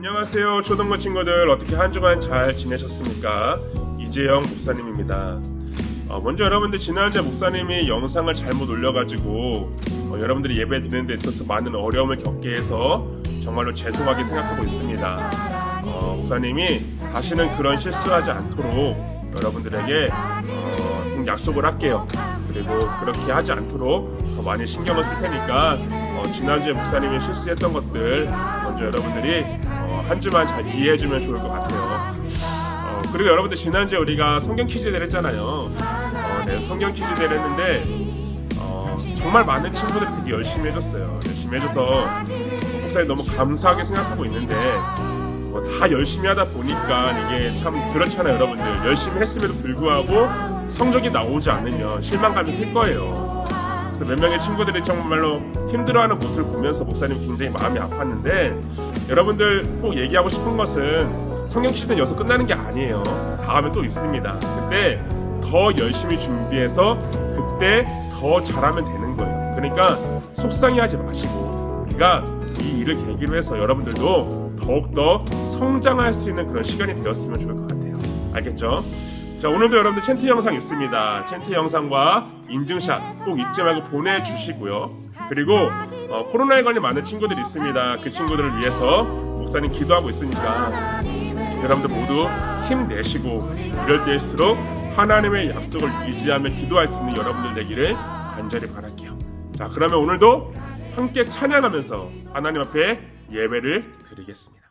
안녕하세요 초등부 친구들, 어떻게 한 주간 잘 지내셨습니까? 이재영 목사님입니다. 먼저 여러분들, 지난주에 목사님이 영상을 잘못 올려가지고 여러분들이 예배 드리는 데 있어서 많은 어려움을 겪게 해서 정말로 죄송하게 생각하고 있습니다. 목사님이 다시는 그런 실수하지 않도록 여러분들에게 꼭 약속을 할게요. 그리고 그렇게 하지 않도록 더 많이 신경을 쓸 테니까 지난주에 목사님이 실수했던 것들 먼저 여러분들이 한 주만 잘 이해해주면 좋을 것 같아요. 그리고 여러분들, 지난주에 우리가 성경 퀴즈 대회 했잖아요. 네, 성경 퀴즈 대회를 했는데 정말 많은 친구들이 되게 열심히 해줬어요. 열심히 해줘서 목사님 너무 감사하게 생각하고 있는데 다 열심히 하다 보니까 이게 참 그렇잖아요. 여러분들, 열심히 했음에도 불구하고 성적이 나오지 않으면 실망감이 클 거예요. 그래서 몇 명의 친구들이 정말로 힘들어하는 모습을 보면서 목사님 굉장히 마음이 아팠는데, 여러분들 꼭 얘기하고 싶은 것은 성경 퀴즈는 여기서 끝나는 게 아니에요. 다음에 또 있습니다. 그때 더 열심히 준비해서 그때 더 잘하면 되는 거예요. 그러니까 속상해하지 마시고 우리가 이 일을 계기로 해서 여러분들도 더욱더 성장할 수 있는 그런 시간이 되었으면 좋을 것 같아요. 알겠죠? 자, 오늘도 여러분들 챈트 영상 있습니다. 챈트 영상과 인증샷 꼭 잊지 말고 보내주시고요. 그리고 코로나에 걸린 많은 친구들이 있습니다. 그 친구들을 위해서 목사님 기도하고 있으니까 여러분들 모두 힘내시고 이럴 때일수록 하나님의 약속을 의지하며 기도할 수 있는 여러분들 되기를 간절히 바랄게요. 자, 그러면 오늘도 함께 찬양하면서 하나님 앞에 예배를 드리겠습니다.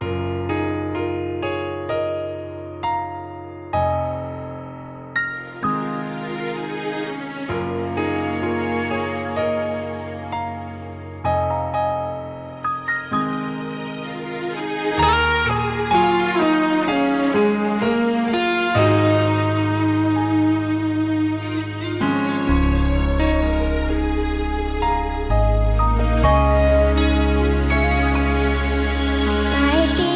달빛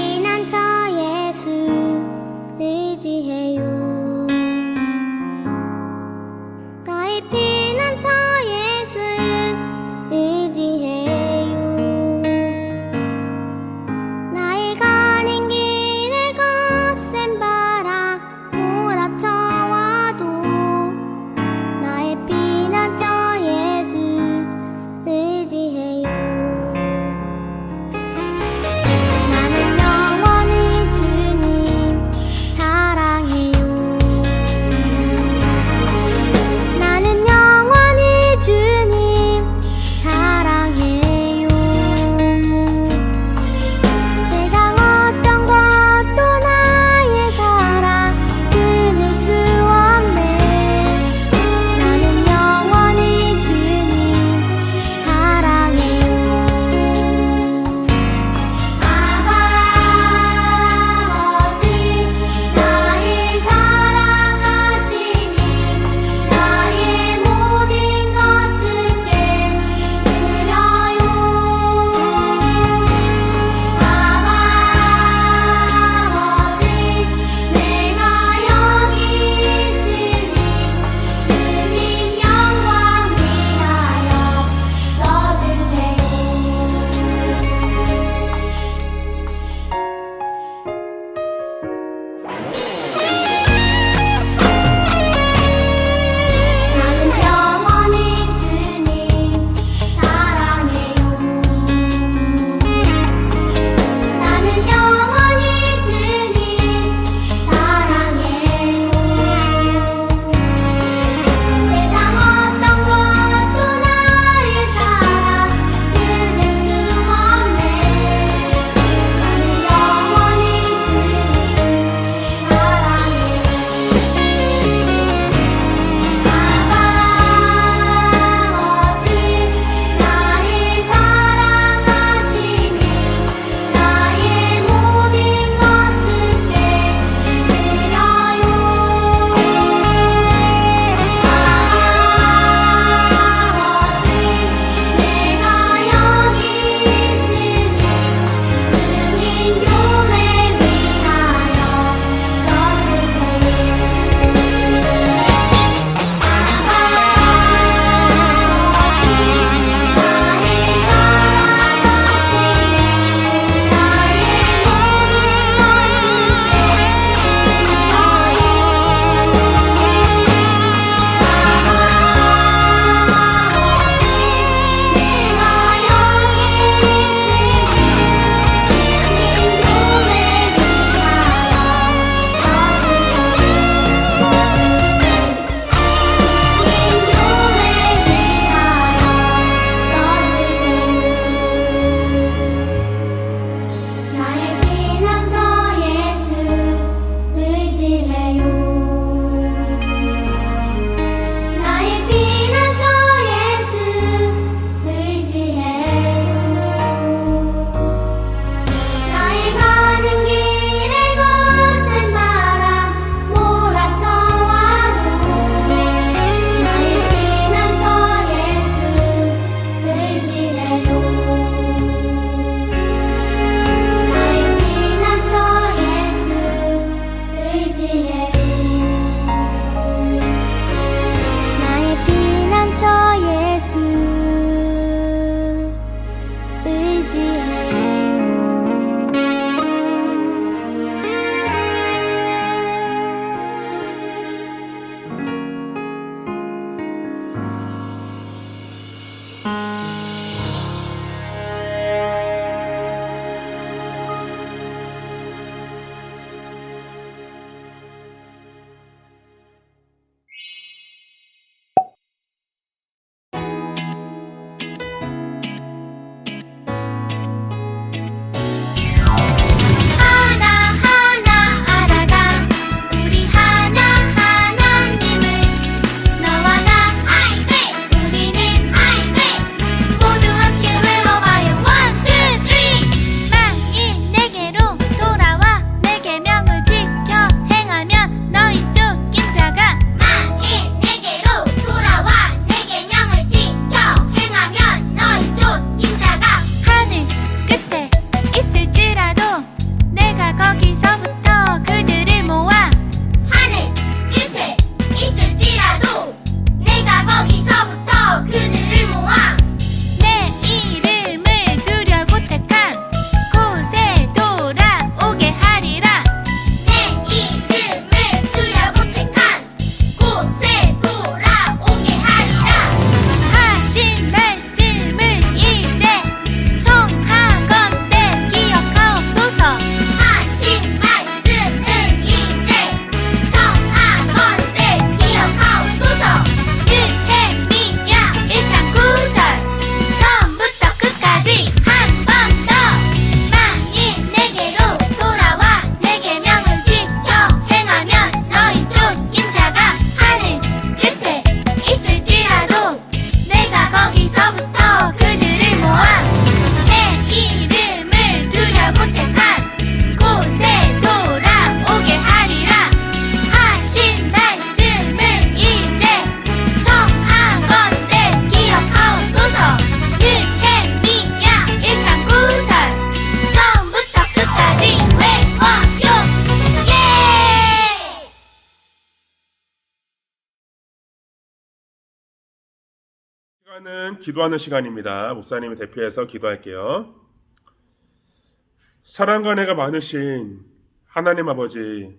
시간은 기도하는 시간입니다. 목사님을 대표해서 기도할게요. 사랑과 은혜가 많으신 하나님 아버지,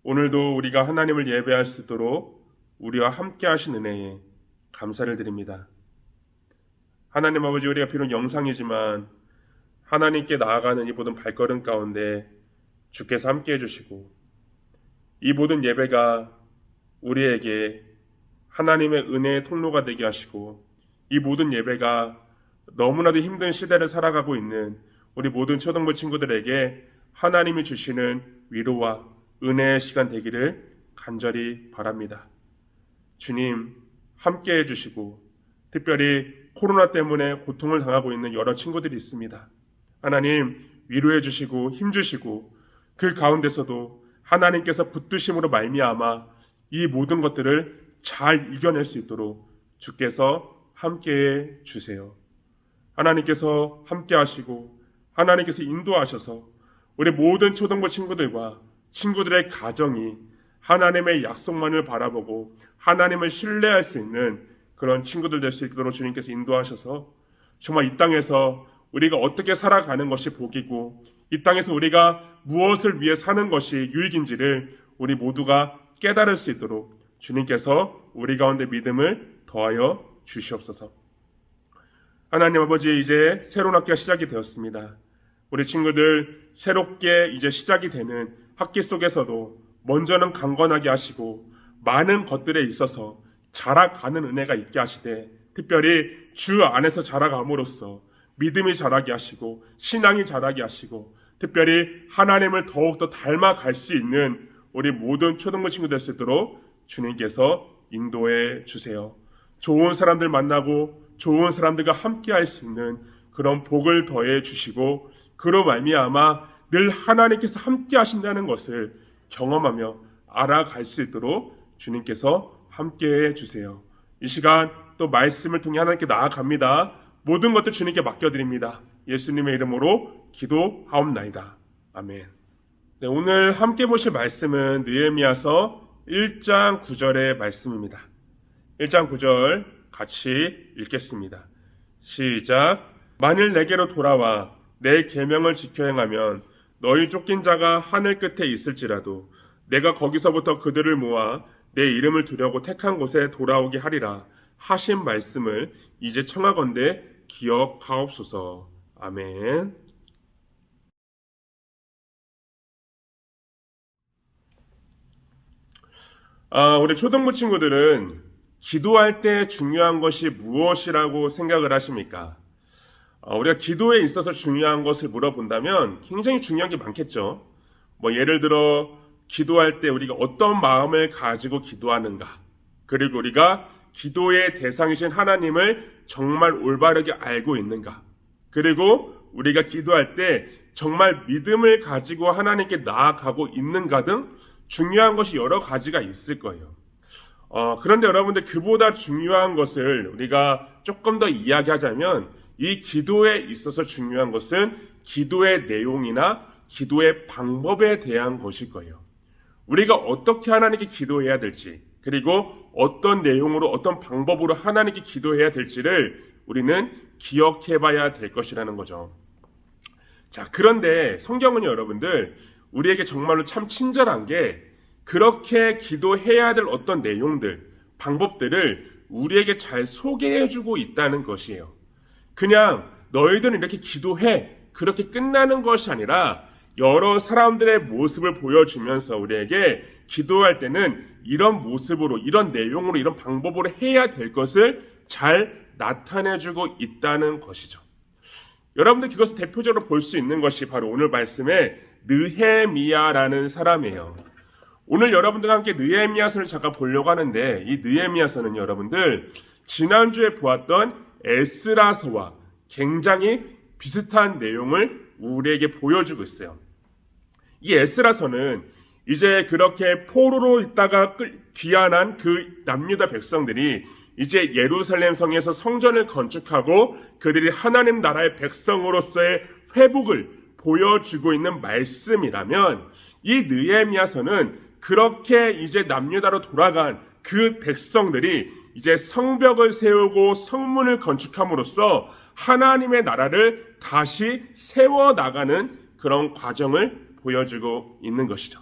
오늘도 우리가 하나님을 예배할 수 있도록 우리와 함께 하신 은혜에 감사를 드립니다. 하나님 아버지, 우리가 비록 영상이지만 하나님께 나아가는 이 모든 발걸음 가운데 주께서 함께 해주시고, 이 모든 예배가 우리에게 하나님의 은혜의 통로가 되게 하시고, 이 모든 예배가 너무나도 힘든 시대를 살아가고 있는 우리 모든 초등부 친구들에게 하나님이 주시는 위로와 은혜의 시간 되기를 간절히 바랍니다. 주님, 함께 해주시고, 특별히 코로나 때문에 고통을 당하고 있는 여러 친구들이 있습니다. 하나님, 위로해 주시고 힘 주시고, 그 가운데서도 하나님께서 붙드심으로 말미암아 이 모든 것들을 잘 이겨낼 수 있도록 주께서 함께해 주세요. 하나님께서 함께 하시고 하나님께서 인도하셔서 우리 모든 초등부 친구들과 친구들의 가정이 하나님의 약속만을 바라보고 하나님을 신뢰할 수 있는 그런 친구들 될 수 있도록 주님께서 인도하셔서 정말 이 땅에서 우리가 어떻게 살아가는 것이 복이고, 이 땅에서 우리가 무엇을 위해 사는 것이 유익인지를 우리 모두가 깨달을 수 있도록 주님께서 우리 가운데 믿음을 더하여 주시옵소서. 하나님 아버지, 이제 새로운 학기가 시작이 되었습니다. 우리 친구들 새롭게 이제 시작이 되는 학기 속에서도 먼저는 강건하게 하시고 많은 것들에 있어서 자라가는 은혜가 있게 하시되, 특별히 주 안에서 자라감으로써 믿음이 자라게 하시고 신앙이 자라게 하시고, 특별히 하나님을 더욱더 닮아갈 수 있는 우리 모든 초등부 친구들 될 수 있도록 주님께서 인도해 주세요. 좋은 사람들 만나고 좋은 사람들과 함께 할 수 있는 그런 복을 더해 주시고, 그로 말미암아 늘 하나님께서 함께 하신다는 것을 경험하며 알아갈 수 있도록 주님께서 함께 해 주세요. 이 시간 또 말씀을 통해 하나님께 나아갑니다. 모든 것들 주님께 맡겨드립니다. 예수님의 이름으로 기도하옵나이다. 아멘. 네, 오늘 함께 보실 말씀은 느헤미야서 1장 9절의 말씀입니다. 1장 9절 같이 읽겠습니다. 시작. 만일 내게로 돌아와 내 계명을 지켜 행하면 너희 쫓긴 자가 하늘 끝에 있을지라도 내가 거기서부터 그들을 모아 내 이름을 두려고 택한 곳에 돌아오게 하리라 하신 말씀을 이제 청하건대 기억하옵소서. 아멘. 우리 초등부 친구들은 기도할 때 중요한 것이 무엇이라고 생각을 하십니까? 우리가 기도에 있어서 중요한 것을 물어본다면 굉장히 중요한 게 많겠죠. 예를 들어 기도할 때 우리가 어떤 마음을 가지고 기도하는가, 그리고 우리가 기도의 대상이신 하나님을 정말 올바르게 알고 있는가, 그리고 우리가 기도할 때 정말 믿음을 가지고 하나님께 나아가고 있는가 등 중요한 것이 여러 가지가 있을 거예요. 그런데 여러분들, 그보다 중요한 것을 우리가 조금 더 이야기하자면 이 기도에 있어서 중요한 것은 기도의 내용이나 기도의 방법에 대한 것일 거예요. 우리가 어떻게 하나님께 기도해야 될지, 그리고 어떤 내용으로 어떤 방법으로 하나님께 기도해야 될지를 우리는 기억해 봐야 될 것이라는 거죠. 자, 그런데 성경은 여러분들 우리에게 정말로 참 친절한 게, 그렇게 기도해야 될 어떤 내용들, 방법들을 우리에게 잘 소개해주고 있다는 것이에요. 그냥 너희들은 이렇게 기도해, 그렇게 끝나는 것이 아니라 여러 사람들의 모습을 보여주면서 우리에게 기도할 때는 이런 모습으로, 이런 내용으로, 이런 방법으로 해야 될 것을 잘 나타내주고 있다는 것이죠. 여러분들, 그것을 대표적으로 볼 수 있는 것이 바로 오늘 말씀의 느헤미야라는 사람이에요. 오늘 여러분들과 함께 느헤미야서를 잠깐 보려고 하는데, 이 느헤미야서는 여러분들 지난주에 보았던 에스라서와 굉장히 비슷한 내용을 우리에게 보여주고 있어요. 이 에스라서는 이제 그렇게 포로로 있다가 귀환한 그 남유다 백성들이 이제 예루살렘 성에서 성전을 건축하고 그들이 하나님 나라의 백성으로서의 회복을 보여주고 있는 말씀이라면, 이 느헤미야서는 그렇게 이제 남유다로 돌아간 그 백성들이 이제 성벽을 세우고 성문을 건축함으로써 하나님의 나라를 다시 세워나가는 그런 과정을 보여주고 있는 것이죠.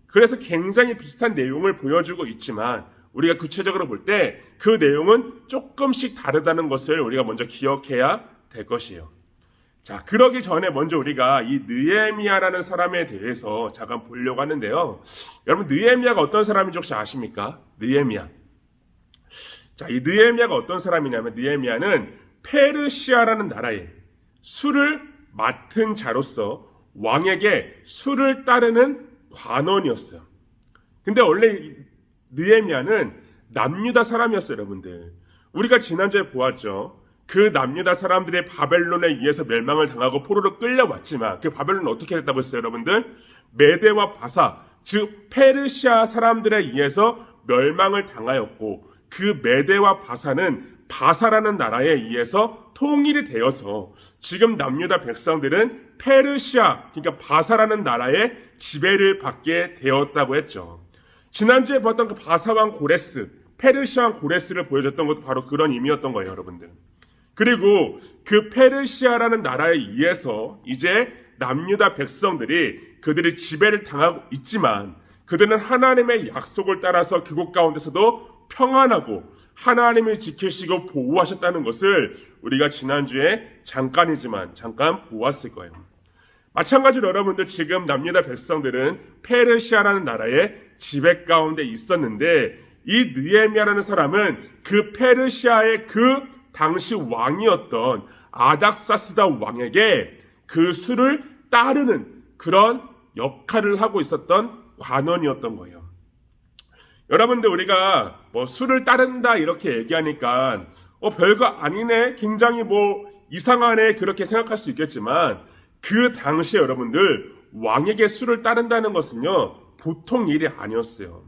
그래서 굉장히 비슷한 내용을 보여주고 있지만 우리가 구체적으로 볼 때 그 내용은 조금씩 다르다는 것을 우리가 먼저 기억해야 될 것이에요. 자, 그러기 전에 먼저 우리가 이 느헤미야라는 사람에 대해서 잠깐 보려고 하는데요. 여러분, 느헤미야가 어떤 사람인지 혹시 아십니까? 느헤미야. 자, 이 느헤미야가 어떤 사람이냐면 느헤미야는 페르시아라는 나라에 술을 맡은 자로서 왕에게 술을 따르는 관원이었어요. 근데 원래 느헤미야는 남유다 사람이었어요, 여러분들. 우리가 지난주에 보았죠. 그 남유다 사람들이 바벨론에 의해서 멸망을 당하고 포로로 끌려왔지만 그 바벨론은 어떻게 됐다고 했어요, 여러분들? 메대와 바사, 즉 페르시아 사람들에 의해서 멸망을 당하였고 그 메대와 바사는 바사라는 나라에 의해서 통일이 되어서 지금 남유다 백성들은 페르시아, 그러니까 바사라는 나라의 지배를 받게 되었다고 했죠. 지난주에 봤던 그 바사왕 고레스, 페르시아 왕 고레스를 보여줬던 것도 바로 그런 의미였던 거예요, 여러분들. 그리고 그 페르시아라는 나라에 의해서 이제 남유다 백성들이 그들이 지배를 당하고 있지만 그들은 하나님의 약속을 따라서 그곳 가운데서도 평안하고 하나님이 지키시고 보호하셨다는 것을 우리가 지난주에 잠깐 보았을 거예요. 마찬가지로 여러분들 지금 남유다 백성들은 페르시아라는 나라의 지배 가운데 있었는데 이 느헤미야라는 사람은 그 페르시아의 그 당시 왕이었던 아닥사스다 왕에게 그 수를 따르는 그런 역할을 하고 있었던 관원이었던 거예요. 여러분들 우리가 뭐 수를 따른다 이렇게 얘기하니까 별거 아니네, 굉장히 이상하네 그렇게 생각할 수 있겠지만 그 당시에 여러분들 왕에게 수를 따른다는 것은요 보통 일이 아니었어요.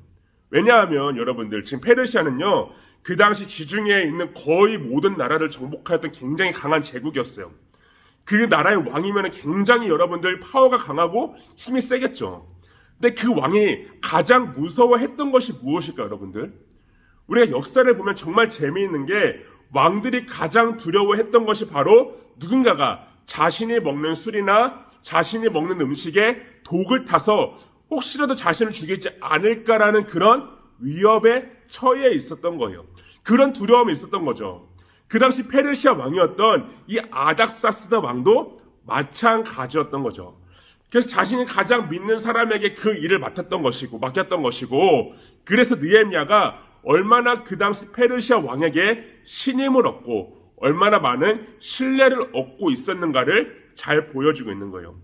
왜냐하면 여러분들 지금 페르시아는요 그 당시 지중해에 있는 거의 모든 나라를 정복하였던 굉장히 강한 제국이었어요. 그 나라의 왕이면 굉장히 여러분들 파워가 강하고 힘이 세겠죠. 근데 그 왕이 가장 무서워했던 것이 무엇일까, 여러분들? 우리가 역사를 보면 정말 재미있는 게 왕들이 가장 두려워했던 것이 바로 누군가가 자신이 먹는 술이나 자신이 먹는 음식에 독을 타서 혹시라도 자신을 죽이지 않을까라는 그런 위협에 처해 있었던 거예요. 그런 두려움이 있었던 거죠. 그 당시 페르시아 왕이었던 이 아닥사스다 왕도 마찬가지였던 거죠. 그래서 자신이 가장 믿는 사람에게 그 일을 맡겼던 것이고, 그래서 느헤미야가 얼마나 그 당시 페르시아 왕에게 신임을 얻고 얼마나 많은 신뢰를 얻고 있었는가를 잘 보여주고 있는 거예요.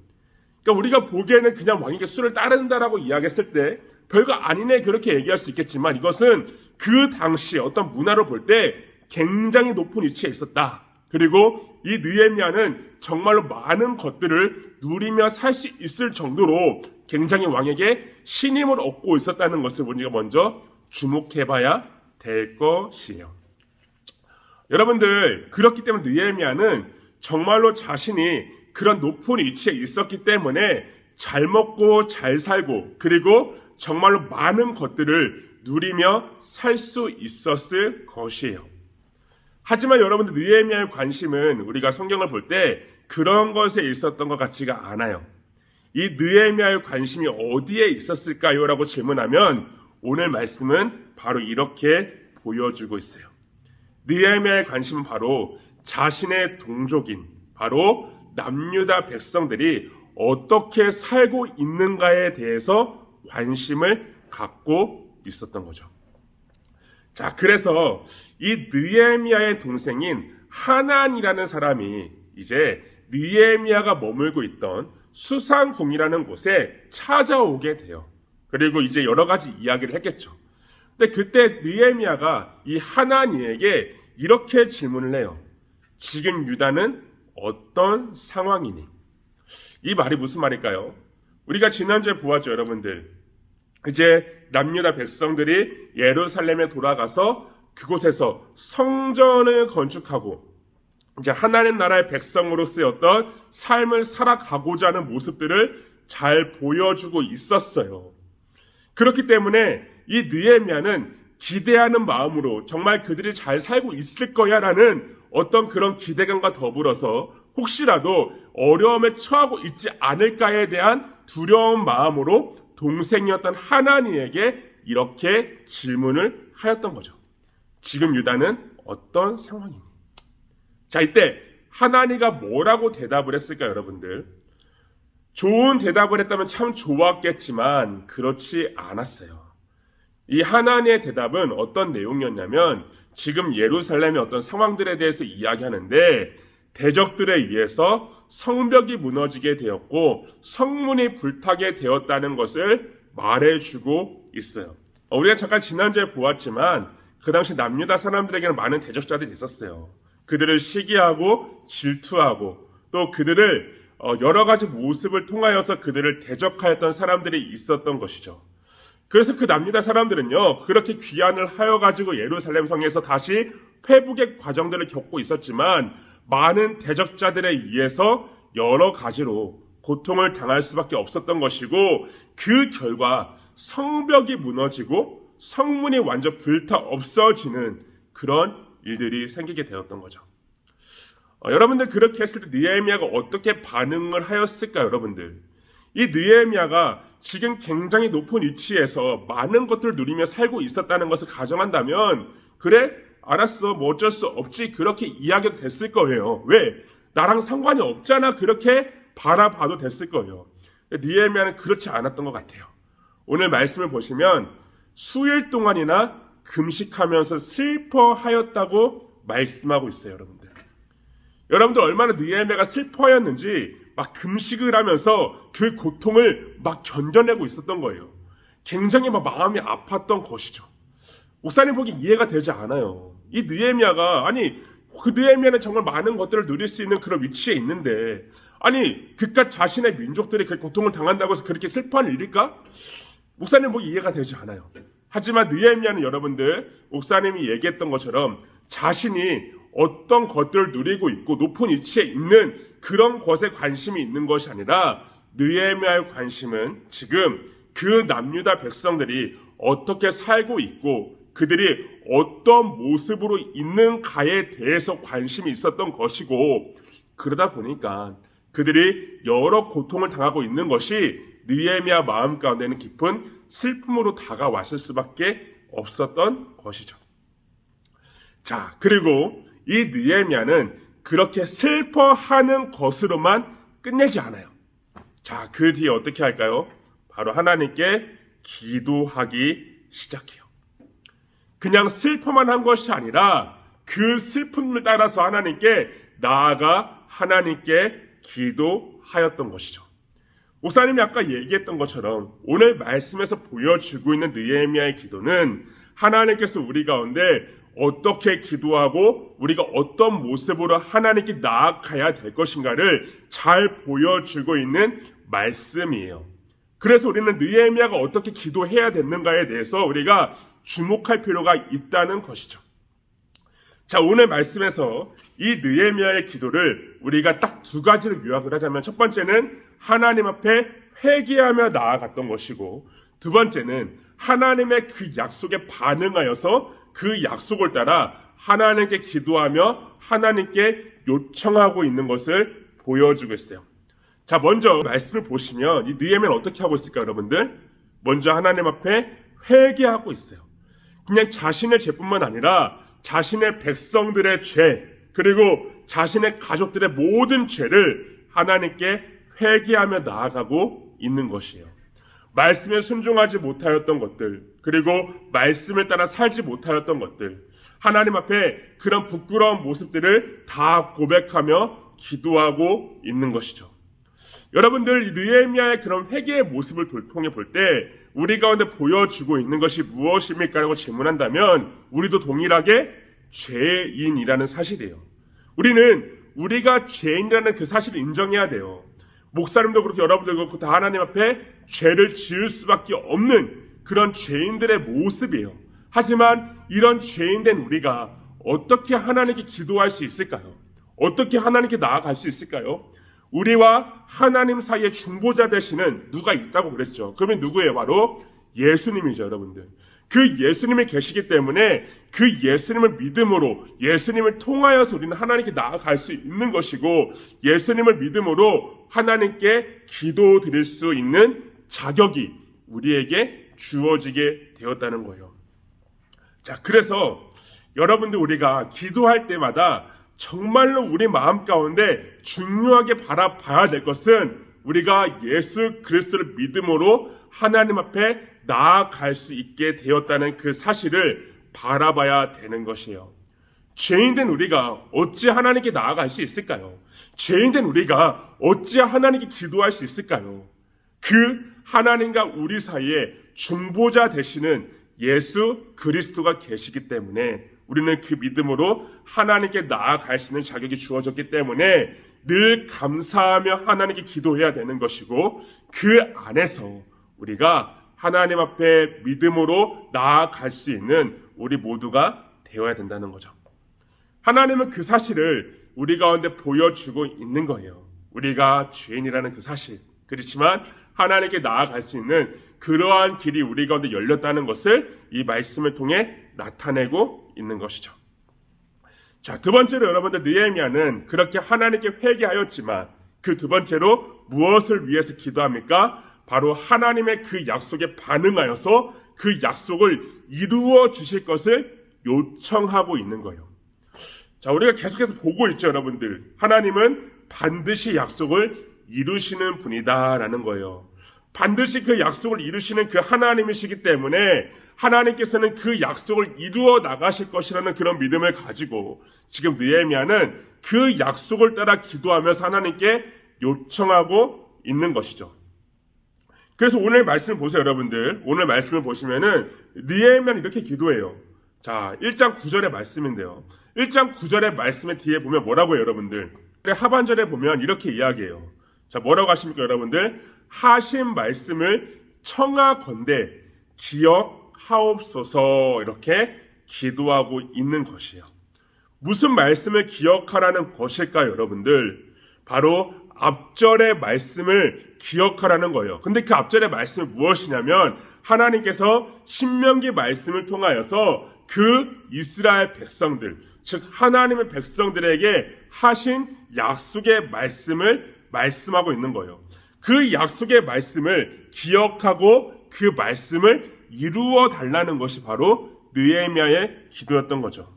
그러니까 우리가 보기에는 그냥 왕에게 술을 따른다라고 이야기했을 때 별거 아니네 그렇게 얘기할 수 있겠지만 이것은 그 당시 어떤 문화로 볼 때 굉장히 높은 위치에 있었다. 그리고 이 느헤미야는 정말로 많은 것들을 누리며 살 수 있을 정도로 굉장히 왕에게 신임을 얻고 있었다는 것을 우리가 먼저 주목해봐야 될 것이에요. 여러분들 그렇기 때문에 느헤미야는 정말로 자신이 그런 높은 위치에 있었기 때문에 잘 먹고 잘 살고 그리고 정말로 많은 것들을 누리며 살 수 있었을 것이에요. 하지만 여러분들 느헤미야의 관심은 우리가 성경을 볼 때 그런 것에 있었던 것 같지가 않아요. 이 느헤미야의 관심이 어디에 있었을까요? 라고 질문하면 오늘 말씀은 바로 이렇게 보여주고 있어요. 느헤미야의 관심은 바로 자신의 동족인 바로 남유다 백성들이 어떻게 살고 있는가에 대해서 관심을 갖고 있었던 거죠. 자, 그래서 이 느헤미야의 동생인 하난이라는 사람이 이제 느헤미야가 머물고 있던 수상궁이라는 곳에 찾아오게 돼요. 그리고 이제 여러 가지 이야기를 했겠죠. 근데 그때 느헤미야가 이 하나니에게 이렇게 질문을 해요. 지금 유다는 어떤 상황이니? 이 말이 무슨 말일까요? 우리가 지난주에 보았죠, 여러분들. 이제 남유다 백성들이 예루살렘에 돌아가서 그곳에서 성전을 건축하고 이제 하나님 나라의 백성으로서의 어떤 삶을 살아가고자 하는 모습들을 잘 보여주고 있었어요. 그렇기 때문에 이 느헤미야는 기대하는 마음으로 정말 그들이 잘 살고 있을 거야 라는 어떤 그런 기대감과 더불어서 혹시라도 어려움에 처하고 있지 않을까에 대한 두려운 마음으로 동생이었던 하나니에게 이렇게 질문을 하였던 거죠. 지금 유다는 어떤 상황이니? 자, 이때 하나니가 뭐라고 대답을 했을까요, 여러분들? 좋은 대답을 했다면 참 좋았겠지만 그렇지 않았어요. 이 하나니의 대답은 어떤 내용이었냐면 지금 예루살렘의 어떤 상황들에 대해서 이야기하는데 대적들에 의해서 성벽이 무너지게 되었고 성문이 불타게 되었다는 것을 말해주고 있어요. 우리가 잠깐 지난주에 보았지만 그 당시 남유다 사람들에게는 많은 대적자들이 있었어요. 그들을 시기하고 질투하고 또 그들을 여러 가지 모습을 통하여서 그들을 대적하였던 사람들이 있었던 것이죠. 그래서 그 남유다 사람들은요, 그렇게 귀환을 하여가지고 예루살렘 성에서 다시 회복의 과정들을 겪고 있었지만 많은 대적자들에 의해서 여러 가지로 고통을 당할 수밖에 없었던 것이고 그 결과 성벽이 무너지고 성문이 완전 불타 없어지는 그런 일들이 생기게 되었던 거죠. 여러분들 그렇게 했을 때 느헤미야가 어떻게 반응을 하였을까요, 여러분들? 이 느헤미야가 지금 굉장히 높은 위치에서 많은 것들을 누리며 살고 있었다는 것을 가정한다면 그래? 알았어. 뭐 어쩔 수 없지. 그렇게 이야기도 됐을 거예요. 왜? 나랑 상관이 없잖아. 그렇게 바라봐도 됐을 거예요. 느헤미야는 그렇지 않았던 것 같아요. 오늘 말씀을 보시면 수일 동안이나 금식하면서 슬퍼하였다고 말씀하고 있어요, 여러분들. 여러분들 얼마나 느헤미야가 슬퍼하였는지 막 금식을 하면서 그 고통을 막 견뎌내고 있었던 거예요. 굉장히 막 마음이 아팠던 것이죠. 목사님 보기 이해가 되지 않아요. 이 느헤미야가 그 느헤미야는 정말 많은 것들을 누릴 수 있는 그런 위치에 있는데 그깟 자신의 민족들이 그 고통을 당한다고 해서 그렇게 슬퍼하는 일일까? 목사님 보기 이해가 되지 않아요. 하지만 느헤미야는 여러분들 목사님이 얘기했던 것처럼 자신이 어떤 것들을 누리고 있고 높은 위치에 있는 그런 것에 관심이 있는 것이 아니라 느헤미야의 관심은 지금 그 남유다 백성들이 어떻게 살고 있고 그들이 어떤 모습으로 있는가에 대해서 관심이 있었던 것이고 그러다 보니까 그들이 여러 고통을 당하고 있는 것이 느헤미야 마음 가운데는 깊은 슬픔으로 다가왔을 수밖에 없었던 것이죠. 자, 그리고 이 느헤미야는 그렇게 슬퍼하는 것으로만 끝내지 않아요. 자, 그 뒤에 어떻게 할까요? 바로 하나님께 기도하기 시작해요. 그냥 슬퍼만 한 것이 아니라 그 슬픔을 따라서 하나님께 나아가 하나님께 기도하였던 것이죠. 목사님이 아까 얘기했던 것처럼 오늘 말씀에서 보여주고 있는 느헤미야의 기도는 하나님께서 우리 가운데 어떻게 기도하고 우리가 어떤 모습으로 하나님께 나아가야 될 것인가를 잘 보여주고 있는 말씀이에요. 그래서 우리는 느헤미야가 어떻게 기도해야 되는가에 대해서 우리가 주목할 필요가 있다는 것이죠. 자, 오늘 말씀에서 이 느헤미야의 기도를 우리가 딱 두 가지로 요약을 하자면 첫 번째는 하나님 앞에 회개하며 나아갔던 것이고 두 번째는 하나님의 그 약속에 반응하여서 그 약속을 따라 하나님께 기도하며 하나님께 요청하고 있는 것을 보여주고 있어요. 자, 먼저 말씀을 보시면 이 느헤미야는 어떻게 하고 있을까요, 여러분들? 먼저 하나님 앞에 회개하고 있어요. 그냥 자신의 죄뿐만 아니라 자신의 백성들의 죄 그리고 자신의 가족들의 모든 죄를 하나님께 회개하며 나아가고 있는 것이에요. 말씀에 순종하지 못하였던 것들 그리고 말씀을 따라 살지 못하였던 것들 하나님 앞에 그런 부끄러운 모습들을 다 고백하며 기도하고 있는 것이죠. 여러분들 이 느헤미야의 그런 회개의 모습을 통해 볼 때 우리 가운데 보여주고 있는 것이 무엇입니까? 라고 질문한다면 우리도 동일하게 죄인이라는 사실이에요. 우리는 우리가 죄인이라는 그 사실을 인정해야 돼요. 목사님도 그렇고 여러분들도 그렇고 다 하나님 앞에 죄를 지을 수밖에 없는 그런 죄인들의 모습이에요. 하지만 이런 죄인된 우리가 어떻게 하나님께 기도할 수 있을까요? 어떻게 하나님께 나아갈 수 있을까요? 우리와 하나님 사이에 중보자 되시는 누가 있다고 그랬죠. 그러면 누구예요? 바로 예수님이죠, 여러분들. 그 예수님이 계시기 때문에 그 예수님을 믿음으로 예수님을 통하여서 우리는 하나님께 나아갈 수 있는 것이고 예수님을 믿음으로 하나님께 기도 드릴 수 있는 자격이 우리에게 주어지게 되었다는 거예요. 자, 그래서 여러분들 우리가 기도할 때마다 정말로 우리 마음 가운데 중요하게 바라봐야 될 것은 우리가 예수 그리스도를 믿음으로 하나님 앞에 나아갈 수 있게 되었다는 그 사실을 바라봐야 되는 것이에요. 죄인된 우리가 어찌 하나님께 나아갈 수 있을까요? 죄인된 우리가 어찌 하나님께 기도할 수 있을까요? 그 하나님과 우리 사이에 중보자 되시는 예수 그리스도가 계시기 때문에 우리는 그 믿음으로 하나님께 나아갈 수 있는 자격이 주어졌기 때문에 늘 감사하며 하나님께 기도해야 되는 것이고 그 안에서 우리가 하나님 앞에 믿음으로 나아갈 수 있는 우리 모두가 되어야 된다는 거죠. 하나님은 그 사실을 우리 가운데 보여주고 있는 거예요. 우리가 죄인이라는 그 사실. 그렇지만 하나님께 나아갈 수 있는 그러한 길이 우리 가운데 열렸다는 것을 이 말씀을 통해 나타내고 있는 것이죠. 자, 두 번째로 여러분들 느헤미야는 그렇게 하나님께 회개하였지만 그 두 번째로 무엇을 위해서 기도합니까? 바로 하나님의 그 약속에 반응하여서 그 약속을 이루어 주실 것을 요청하고 있는 거예요. 자, 우리가 계속해서 보고 있죠, 여러분들. 하나님은 반드시 약속을 이루시는 분이다라는 거예요. 반드시 그 약속을 이루시는 그 하나님이시기 때문에 하나님께서는 그 약속을 이루어 나가실 것이라는 그런 믿음을 가지고 지금 느헤미야는 그 약속을 따라 기도하면서 하나님께 요청하고 있는 것이죠. 그래서 오늘 말씀을 보세요, 여러분들. 오늘 말씀을 보시면은 느헤미야는 이렇게 기도해요. 자, 1장 9절의 말씀인데요. 1장 9절의 말씀의 뒤에 보면 뭐라고 해요, 여러분들? 하반절에 보면 이렇게 이야기해요. 자, 뭐라고 하십니까, 여러분들? 하신 말씀을 청하건대 기억하옵소서 이렇게 기도하고 있는 것이에요. 무슨 말씀을 기억하라는 것일까요, 여러분들? 바로 앞절의 말씀을 기억하라는 거예요. 근데 그 앞절의 말씀은 무엇이냐면 하나님께서 신명기 말씀을 통하여서 그 이스라엘 백성들, 즉 하나님의 백성들에게 하신 약속의 말씀을 말씀하고 있는 거예요. 그 약속의 말씀을 기억하고 그 말씀을 이루어 달라는 것이 바로 느헤미야의 기도였던 거죠.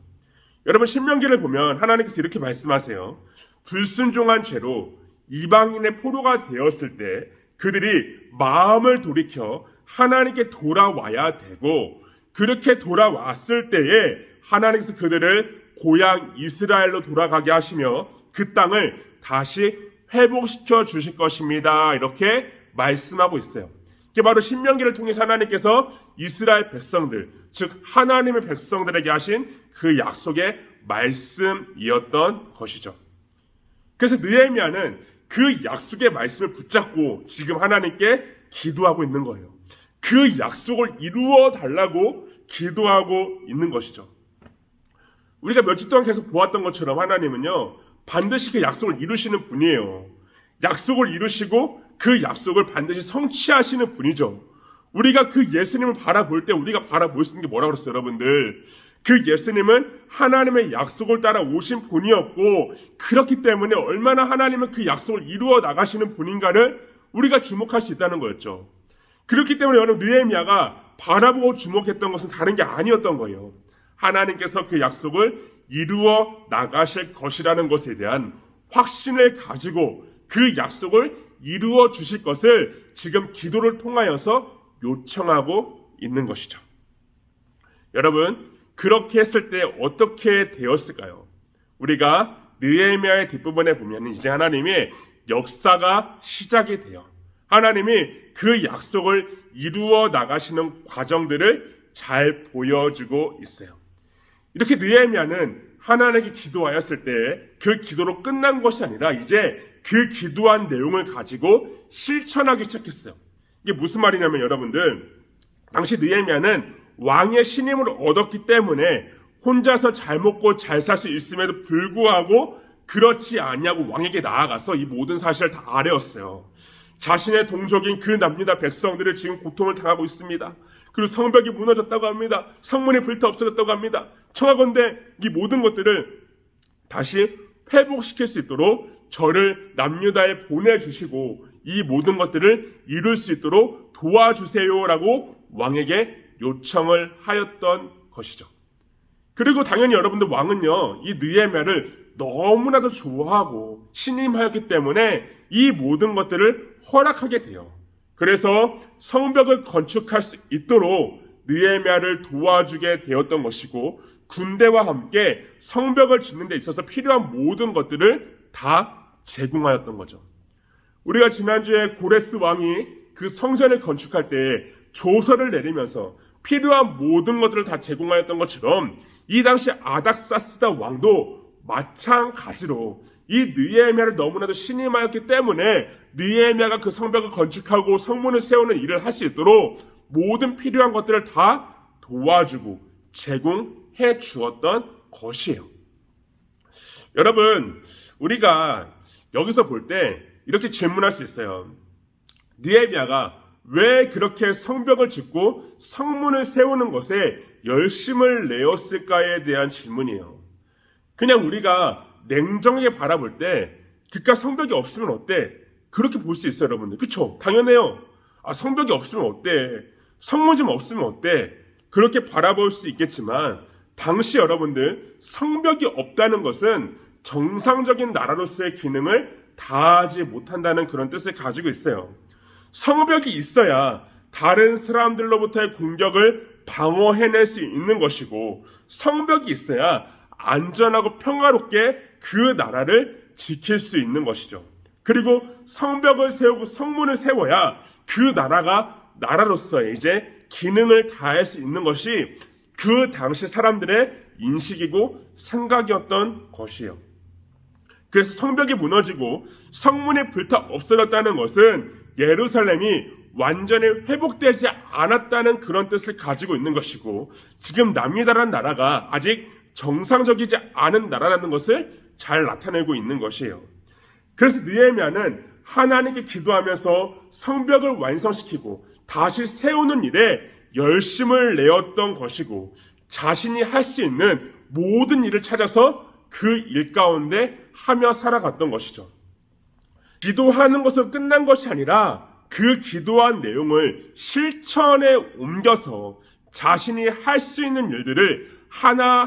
여러분 신명기를 보면 하나님께서 이렇게 말씀하세요. 불순종한 죄로 이방인의 포로가 되었을 때 그들이 마음을 돌이켜 하나님께 돌아와야 되고 그렇게 돌아왔을 때에 하나님께서 그들을 고향 이스라엘로 돌아가게 하시며 그 땅을 다시 회복시켜 주실 것입니다. 이렇게 말씀하고 있어요. 이게 바로 신명기를 통해서 하나님께서 이스라엘 백성들, 즉 하나님의 백성들에게 하신 그 약속의 말씀이었던 것이죠. 그래서 느헤미야는 그 약속의 말씀을 붙잡고 지금 하나님께 기도하고 있는 거예요. 그 약속을 이루어 달라고 기도하고 있는 것이죠. 우리가 며칠 동안 계속 보았던 것처럼 하나님은요, 반드시 그 약속을 이루시는 분이에요. 약속을 이루시고 그 약속을 반드시 성취하시는 분이죠. 우리가 그 예수님을 바라볼 때 우리가 바라볼 수 있는 게 뭐라고 그랬어요, 여러분들? 그 예수님은 하나님의 약속을 따라 오신 분이었고 그렇기 때문에 얼마나 하나님은 그 약속을 이루어 나가시는 분인가를 우리가 주목할 수 있다는 거였죠. 그렇기 때문에 여러분 느헤미야가 바라보고 주목했던 것은 다른 게 아니었던 거예요. 하나님께서 그 약속을 이루어 나가실 것이라는 것에 대한 확신을 가지고 그 약속을 이루어 주실 것을 지금 기도를 통하여서 요청하고 있는 것이죠. 여러분, 그렇게 했을 때 어떻게 되었을까요? 우리가 느헤미야의 뒷부분에 보면 이제 하나님의 역사가 시작이 돼요. 하나님이 그 약속을 이루어 나가시는 과정들을 잘 보여주고 있어요. 이렇게 느헤미야는 하나님께 기도하였을 때 그 기도로 끝난 것이 아니라 이제 그 기도한 내용을 가지고 실천하기 시작했어요. 이게 무슨 말이냐면 여러분들, 당시 느헤미야는 왕의 신임을 얻었기 때문에 혼자서 잘 먹고 잘 살 수 있음에도 불구하고 그렇지 않냐고 왕에게 나아가서 이 모든 사실을 다 아뢰었어요. 자신의 동족인 그 남유다 백성들을 지금 고통을 당하고 있습니다. 그리고 성벽이 무너졌다고 합니다. 성문이 불타 없어졌다고 합니다. 청하건대 이 모든 것들을 다시 회복시킬 수 있도록 저를 남유다에 보내주시고 이 모든 것들을 이룰 수 있도록 도와주세요라고 왕에게 요청을 하였던 것이죠. 그리고 당연히 여러분들 왕은요, 이 느헤미야를 너무나도 좋아하고 신임하였기 때문에 이 모든 것들을 허락하게 돼요. 그래서 성벽을 건축할 수 있도록 느헤미야를 도와주게 되었던 것이고, 군대와 함께 성벽을 짓는 데 있어서 필요한 모든 것들을 다 제공하였던 거죠. 우리가 지난주에 고레스 왕이 그 성전을 건축할 때 조서를 내리면서 필요한 모든 것들을 다 제공하였던 것처럼 이 당시 아닥사스다 왕도 마찬가지로 이 느헤미야를 너무나도 신임하였기 때문에 느헤미야가 그 성벽을 건축하고 성문을 세우는 일을 할 수 있도록 모든 필요한 것들을 다 도와주고 제공해 주었던 것이에요. 여러분, 우리가 여기서 볼 때 이렇게 질문할 수 있어요. 느헤미야가 왜 그렇게 성벽을 짓고 성문을 세우는 것에 열심을 내었을까에 대한 질문이에요. 그냥 우리가 냉정하게 바라볼 때 그깟 성벽이 없으면 어때? 그렇게 볼 수 있어요, 여러분들. 그쵸? 당연해요. 성벽이 없으면 어때? 성문 좀 없으면 어때? 그렇게 바라볼 수 있겠지만 당시 여러분들 성벽이 없다는 것은 정상적인 나라로서의 기능을 다하지 못한다는 그런 뜻을 가지고 있어요. 성벽이 있어야 다른 사람들로부터의 공격을 방어해낼 수 있는 것이고, 성벽이 있어야 안전하고 평화롭게 그 나라를 지킬 수 있는 것이죠. 그리고 성벽을 세우고 성문을 세워야 그 나라가 나라로서의 이제 기능을 다할 수 있는 것이 그 당시 사람들의 인식이고 생각이었던 것이에요. 그래서 성벽이 무너지고 성문이 불타 없어졌다는 것은 예루살렘이 완전히 회복되지 않았다는 그런 뜻을 가지고 있는 것이고, 지금 남유다라는 나라가 아직 정상적이지 않은 나라라는 것을 잘 나타내고 있는 것이에요. 그래서 느헤미야는 하나님께 기도하면서 성벽을 완성시키고 다시 세우는 일에 열심을 내었던 것이고, 자신이 할 수 있는 모든 일을 찾아서 그 일 가운데 하며 살아갔던 것이죠. 기도하는 것으로 끝난 것이 아니라 그 기도한 내용을 실천에 옮겨서 자신이 할 수 있는 일들을 하나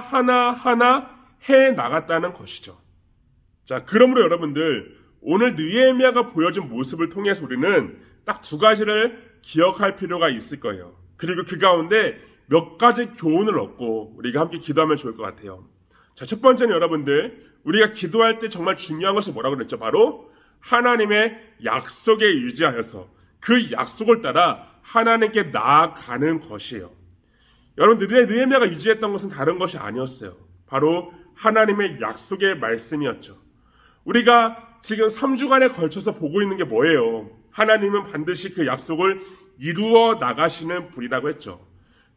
해 나갔다는 것이죠. 자, 그러므로 여러분들, 오늘 느헤미야가 보여준 모습을 통해서 우리는 딱 두 가지를 기억할 필요가 있을 거예요. 그리고 그 가운데 몇 가지 교훈을 얻고 우리가 함께 기도하면 좋을 것 같아요. 자, 첫 번째는 여러분들, 우리가 기도할 때 정말 중요한 것이 뭐라고 그랬죠? 바로 하나님의 약속에 의지하여서 그 약속을 따라 하나님께 나아가는 것이에요. 여러분들, 느헤미야가 의지했던 것은 다른 것이 아니었어요. 바로 하나님의 약속의 말씀이었죠. 우리가 지금 3주간에 걸쳐서 보고 있는 게 뭐예요? 하나님은 반드시 그 약속을 이루어 나가시는 분이라고 했죠.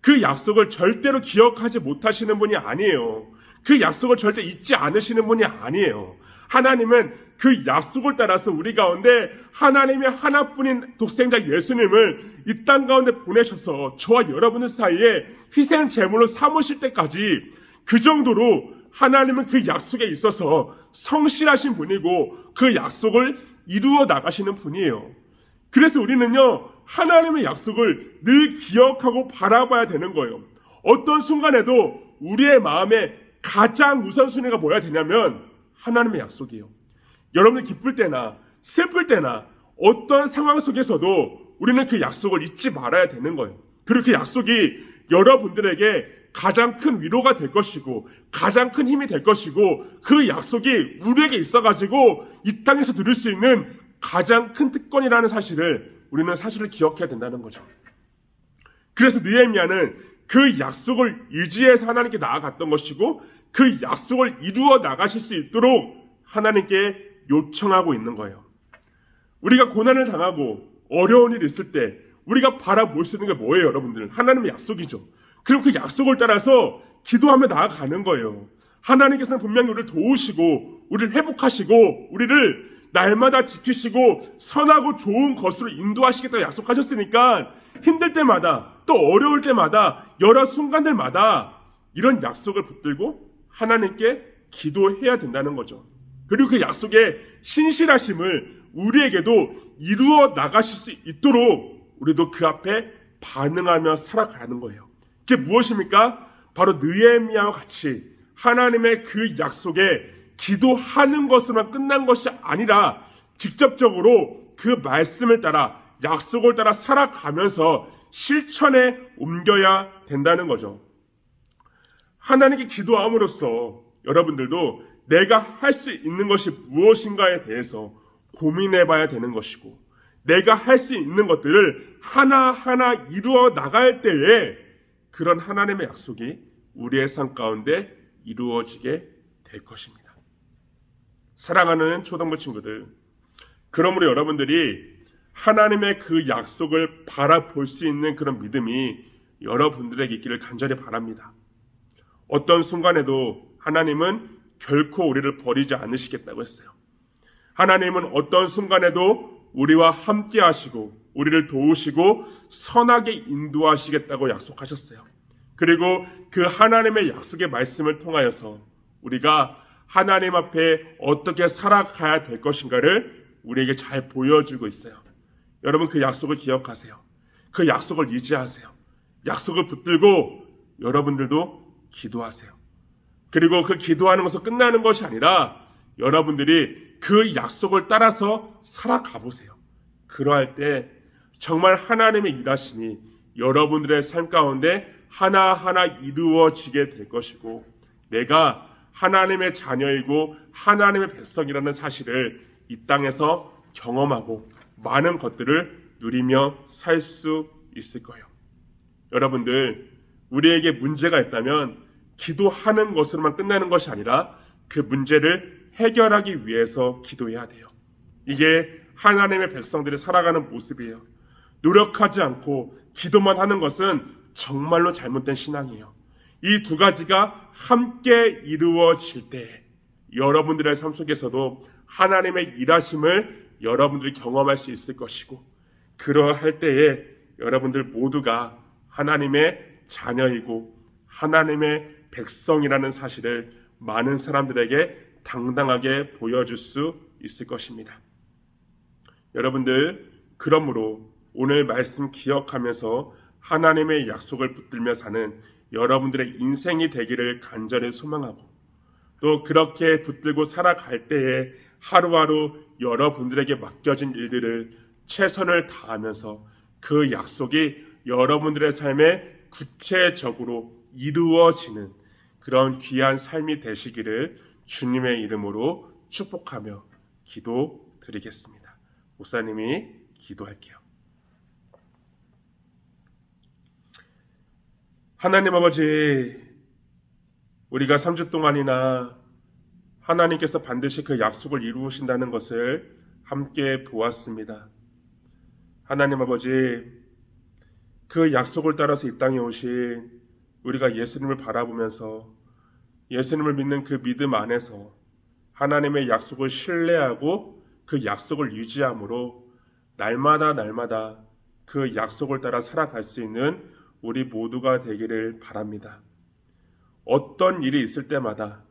그 약속을 절대로 기억하지 못하시는 분이 아니에요. 그 약속을 절대 잊지 않으시는 분이 아니에요. 하나님은 그 약속을 따라서 우리 가운데 하나님의 하나뿐인 독생자 예수님을 이 땅 가운데 보내셔서 저와 여러분들 사이에 희생 제물로 삼으실 때까지 그 정도로 하나님은 그 약속에 있어서 성실하신 분이고 그 약속을 이루어 나가시는 분이에요. 그래서 우리는요, 하나님의 약속을 늘 기억하고 바라봐야 되는 거예요. 어떤 순간에도 우리의 마음에 가장 우선순위가 뭐야 되냐면 하나님의 약속이에요. 여러분들 기쁠 때나 슬플 때나 어떤 상황 속에서도 우리는 그 약속을 잊지 말아야 되는 거예요. 그리고 그 약속이 여러분들에게 가장 큰 위로가 될 것이고 가장 큰 힘이 될 것이고 그 약속이 우리에게 있어가지고 이 땅에서 누릴 수 있는 가장 큰 특권이라는 사실을 우리는 사실을 기억해야 된다는 거죠. 그래서 느헤미야는 그 약속을 의지해서 하나님께 나아갔던 것이고 그 약속을 이루어 나가실 수 있도록 하나님께 요청하고 있는 거예요. 우리가 고난을 당하고 어려운 일이 있을 때 우리가 바라볼 수 있는 게 뭐예요, 여러분들? 하나님의 약속이죠. 그럼 그 약속을 따라서 기도하며 나아가는 거예요. 하나님께서는 분명히 우리를 도우시고 우리를 회복하시고 우리를 날마다 지키시고 선하고 좋은 것으로 인도하시겠다고 약속하셨으니까 힘들 때마다 또 어려울 때마다 여러 순간들마다 이런 약속을 붙들고 하나님께 기도해야 된다는 거죠. 그리고 그 약속의 신실하심을 우리에게도 이루어 나가실 수 있도록 우리도 그 앞에 반응하며 살아가는 거예요. 그게 무엇입니까? 바로 느헤미야와 같이 하나님의 그 약속에 기도하는 것으로만 끝난 것이 아니라 직접적으로 그 말씀을 따라 약속을 따라 살아가면서 실천에 옮겨야 된다는 거죠. 하나님께 기도함으로써 여러분들도 내가 할 수 있는 것이 무엇인가에 대해서 고민해 봐야 되는 것이고, 내가 할 수 있는 것들을 하나하나 이루어 나갈 때에 그런 하나님의 약속이 우리의 삶 가운데 이루어지게 될 것입니다. 사랑하는 초등부 친구들, 그러므로 여러분들이 하나님의 그 약속을 바라볼 수 있는 그런 믿음이 여러분들에게 있기를 간절히 바랍니다. 어떤 순간에도 하나님은 결코 우리를 버리지 않으시겠다고 했어요. 하나님은 어떤 순간에도 우리와 함께 하시고 우리를 도우시고 선하게 인도하시겠다고 약속하셨어요. 그리고 그 하나님의 약속의 말씀을 통하여서 우리가 하나님 앞에 어떻게 살아가야 될 것인가를 우리에게 잘 보여주고 있어요. 여러분, 그 약속을 기억하세요. 그 약속을 유지하세요. 약속을 붙들고 여러분들도 기도하세요. 그리고 그 기도하는 것은 끝나는 것이 아니라 여러분들이 그 약속을 따라서 살아가 보세요. 그러할 때 정말 하나님의 일하심이 여러분들의 삶 가운데 하나하나 이루어지게 될 것이고, 내가 하나님의 자녀이고 하나님의 백성이라는 사실을 이 땅에서 경험하고 많은 것들을 누리며 살 수 있을 거예요. 여러분들, 우리에게 문제가 있다면 기도하는 것으로만 끝나는 것이 아니라 그 문제를 해결하기 위해서 기도해야 돼요. 이게 하나님의 백성들이 살아가는 모습이에요. 노력하지 않고 기도만 하는 것은 정말로 잘못된 신앙이에요. 이 두 가지가 함께 이루어질 때 여러분들의 삶 속에서도 하나님의 일하심을 여러분들이 경험할 수 있을 것이고, 그러할 때에 여러분들 모두가 하나님의 자녀이고 하나님의 백성이라는 사실을 많은 사람들에게 당당하게 보여줄 수 있을 것입니다. 여러분들, 그러므로 오늘 말씀 기억하면서 하나님의 약속을 붙들며 사는 여러분들의 인생이 되기를 간절히 소망하고, 또 그렇게 붙들고 살아갈 때에 하루하루 여러분들에게 맡겨진 일들을 최선을 다하면서 그 약속이 여러분들의 삶에 구체적으로 이루어지는 그런 귀한 삶이 되시기를 주님의 이름으로 축복하며 기도드리겠습니다. 목사님이 기도할게요. 하나님 아버지, 우리가 3주 동안이나 하나님께서 반드시 그 약속을 이루신다는 것을 함께 보았습니다. 하나님 아버지, 그 약속을 따라서 이 땅에 오신 우리가 예수님을 바라보면서 예수님을 믿는 그 믿음 안에서 하나님의 약속을 신뢰하고 그 약속을 유지함으로 날마다 그 약속을 따라 살아갈 수 있는 우리 모두가 되기를 바랍니다. 어떤 일이 있을 때마다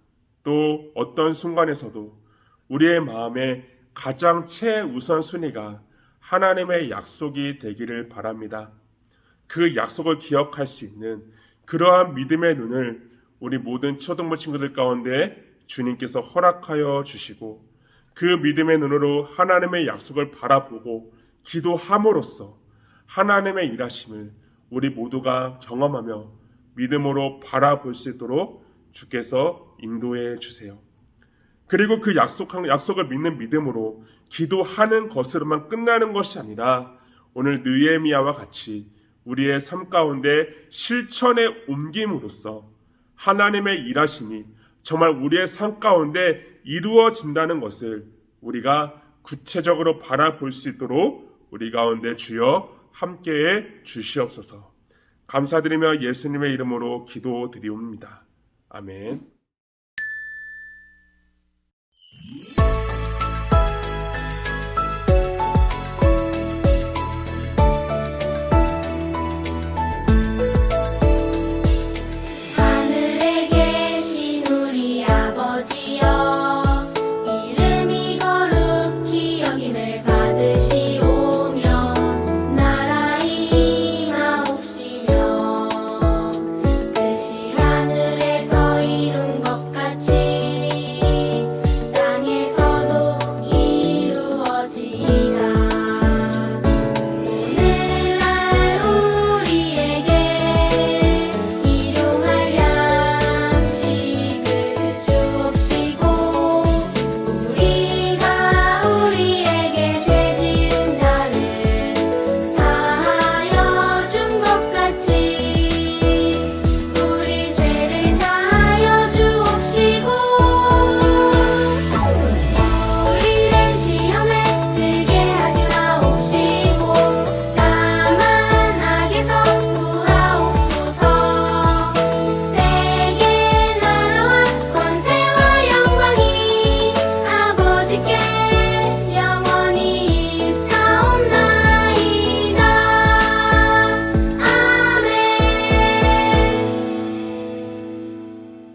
또 어떤 순간에서도 우리의 마음에 가장 최우선 순위가 하나님의 약속이 되기를 바랍니다. 그 약속을 기억할 수 있는 그러한 믿음의 눈을 우리 모든 초등부 친구들 가운데 주님께서 허락하여 주시고, 그 믿음의 눈으로 하나님의 약속을 바라보고 기도함으로써 하나님의 일하심을 우리 모두가 경험하며 믿음으로 바라볼 수 있도록 주께서 인도해 주세요. 그리고 그 약속을 믿는 믿음으로 기도하는 것으로만 끝나는 것이 아니라 오늘 느헤미야와 같이 우리의 삶 가운데 실천에 옮김으로써 하나님의 일하심이 정말 우리의 삶 가운데 이루어진다는 것을 우리가 구체적으로 바라볼 수 있도록 우리 가운데 주여 함께해 주시옵소서. 감사드리며 예수님의 이름으로 기도드리옵니다. 아멘.